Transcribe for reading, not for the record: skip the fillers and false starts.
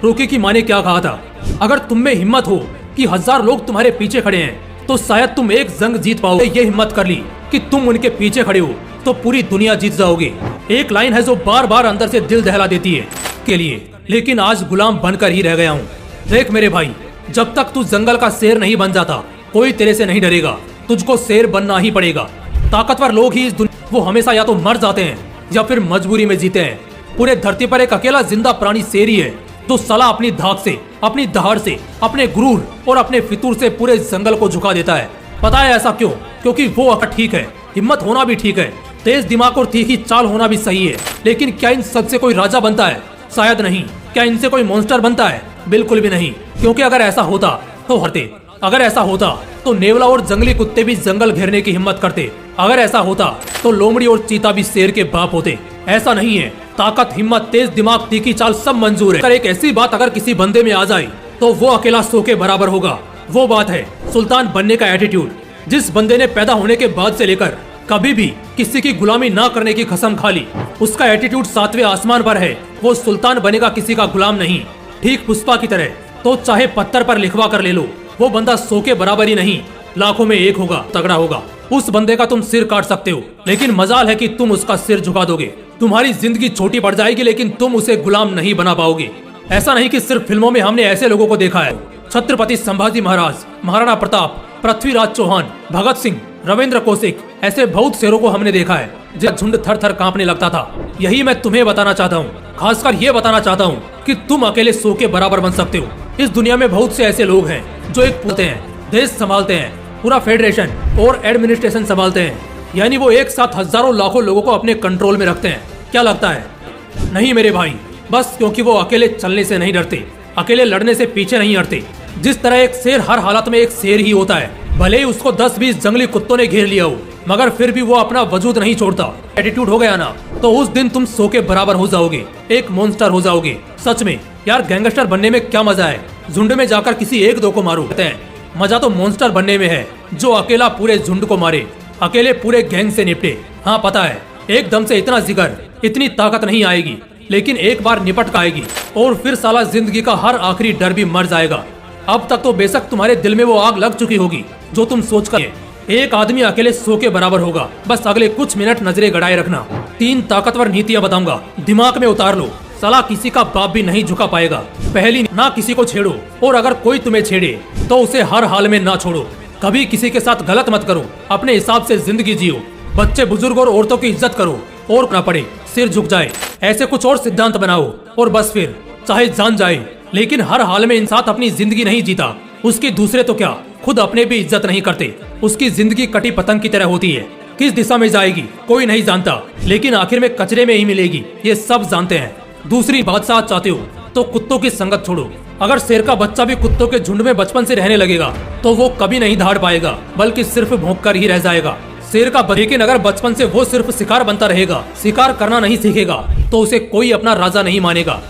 रोकी की माँ ने क्या कहा था, अगर तुम में हिम्मत हो कि 1000 लोग तुम्हारे पीछे खड़े हैं तो शायद तुम एक जंग जीत पाओगे। ये हिम्मत कर ली कि तुम उनके पीछे खड़े हो तो पूरी दुनिया जीत जाओगे। एक लाइन है जो बार बार अंदर से दिल दहला देती है के लिए, लेकिन आज गुलाम बनकर ही रह गया हूँ। देख मेरे भाई, जब तक तू जंगल का शेर नहीं बन जाता कोई तेरे से नहीं डरेगा, तुझको शेर बनना ही पड़ेगा। ताकतवर लोग ही इस दुनिया, वो हमेशा या तो मर जाते हैं या फिर मजबूरी में जीते हैं। पूरे धरती पर एक अकेला जिंदा प्राणी शेर ही है जो सला अपनी धाक से, अपनी दहाड़ से, अपने गुरूर और अपने फितूर से पूरे जंगल को झुका देता है। पता है ऐसा क्यों? क्योंकि वो अकड़ ठीक है, हिम्मत होना भी ठीक है, तेज दिमाग और तीखी चाल होना भी सही है। लेकिन क्या इन सब से कोई राजा बनता है? शायद नहीं। क्या इनसे कोई मॉन्स्टर बनता है? बिल्कुल भी नहीं। क्योंकि अगर ऐसा होता तो हरते, अगर ऐसा होता तो नेवला और जंगली कुत्ते भी जंगल घेरने की हिम्मत करते। अगर ऐसा होता तो लोमड़ी और चीता भी शेर के बाप होते। ऐसा नहीं है। ताकत, हिम्मत, तेज दिमाग, तीखी चाल सब मंजूर है। अगर एक ऐसी बात अगर किसी बंदे में आ जाए तो वो अकेला 100 के बराबर होगा। वो बात है सुल्तान बनने का एटीट्यूड। जिस बंदे ने पैदा होने के बाद से लेकर कभी भी किसी की गुलामी ना करने की कसम खा ली, उसका एटीट्यूड 7वें आसमान पर है। वो सुल्तान बनेगा, किसी का गुलाम नहीं। ठीक पुष्पा की तरह। तो चाहे पत्थर पर लिखवा कर ले लो, वो बंदा 100 के बराबर ही नहीं, लाखों में एक होगा, तगड़ा होगा। उस बंदे का तुम सिर काट सकते हो, लेकिन मजाल है कि तुम उसका सिर झुका दोगे। तुम्हारी जिंदगी छोटी पड़ जाएगी, लेकिन तुम उसे गुलाम नहीं बना पाओगे। ऐसा नहीं कि सिर्फ फिल्मों में हमने ऐसे लोगों को देखा है। छत्रपति संभाजी महाराज, महाराणा प्रताप, पृथ्वीराज चौहान, भगत सिंह, रविंद्र कौशिक, ऐसे बहुत शेरों को हमने देखा है जब झुंड थर थर कांपने लगता था। यही मैं तुम्हें बताना चाहता हूँ, खासकर ये बताना चाहता हूँ कि तुम अकेले 100 के बराबर बन सकते हो। इस दुनिया में बहुत से ऐसे लोग हैं जो एक होते हैं, देश संभालते हैं, पूरा फेडरेशन और एडमिनिस्ट्रेशन संभालते हैं। यानी वो एक साथ हजारों लाखों लोगों को अपने कंट्रोल में रखते हैं। क्या लगता है? नहीं मेरे भाई, बस क्योंकि वो अकेले चलने से नहीं डरते, अकेले लड़ने से पीछे नहीं हटते। जिस तरह एक शेर हर हालत में एक शेर ही होता है, भले ही उसको 10-20 जंगली कुत्तों ने घेर लिया हो, मगर फिर भी वो अपना वजूद नहीं छोड़ता। एटीट्यूड हो गया ना, तो उस दिन तुम 100 के बराबर हो जाओगे, एक मॉन्स्टर हो जाओगे। सच में यार, गैंगस्टर बनने में क्या मजा है? झुंड में जाकर किसी एक दो को मारो कहते हैं, मजा तो मॉन्स्टर बनने में है जो अकेला पूरे झुंड को मारे, अकेले पूरे गैंग से निपटे। हाँ पता है, एकदम से इतना जिगर, इतनी ताकत नहीं आएगी, लेकिन एक बार निपट कर आएगी और फिर साला जिंदगी का हर आखिरी डर भी मर जाएगा। अब तक तो बेशक तुम्हारे दिल में वो आग लग चुकी होगी जो तुम सोच कर, एक आदमी अकेले 100 के बराबर होगा। बस अगले कुछ मिनट नजरें गड़ाए रखना। 3 ताकतवर नीतियां बताऊंगा, दिमाग में उतार लो। साला किसी का बाप भी नहीं झुका पाएगा। पहली, ना किसी को छेड़ो, और अगर कोई तुम्हें छेड़े तो उसे हर हाल में ना छोड़ो। कभी किसी के साथ गलत मत करो, अपने हिसाब से जिंदगी जियो। बच्चे, बुजुर्ग और औरतों की इज्जत करो, और ना पड़े सिर झुक जाए, ऐसे कुछ और सिद्धांत बनाओ। और बस फिर चाहे जान जाए, लेकिन हर हाल में इंसान अपनी जिंदगी नहीं जीता, उसकी दूसरे तो क्या खुद अपने भी इज्जत नहीं करते। उसकी जिंदगी कटी पतंग की तरह होती है, किस दिशा में जाएगी कोई नहीं जानता, लेकिन आखिर में कचरे में ही मिलेगी, ये सब जानते हैं। दूसरी बादशाह चाहते हो तो कुत्तों की संगत छोड़ो। अगर शेर का बच्चा भी कुत्तों के झुंड में बचपन से रहने लगेगा तो वो कभी नहीं दहाड़ पाएगा, बल्कि सिर्फ भौंक कर ही रह जाएगा। शेर का, लेकिन अगर बचपन से वो सिर्फ शिकार बनता रहेगा, शिकार करना नहीं सीखेगा, तो उसे कोई अपना राजा नहीं मानेगा।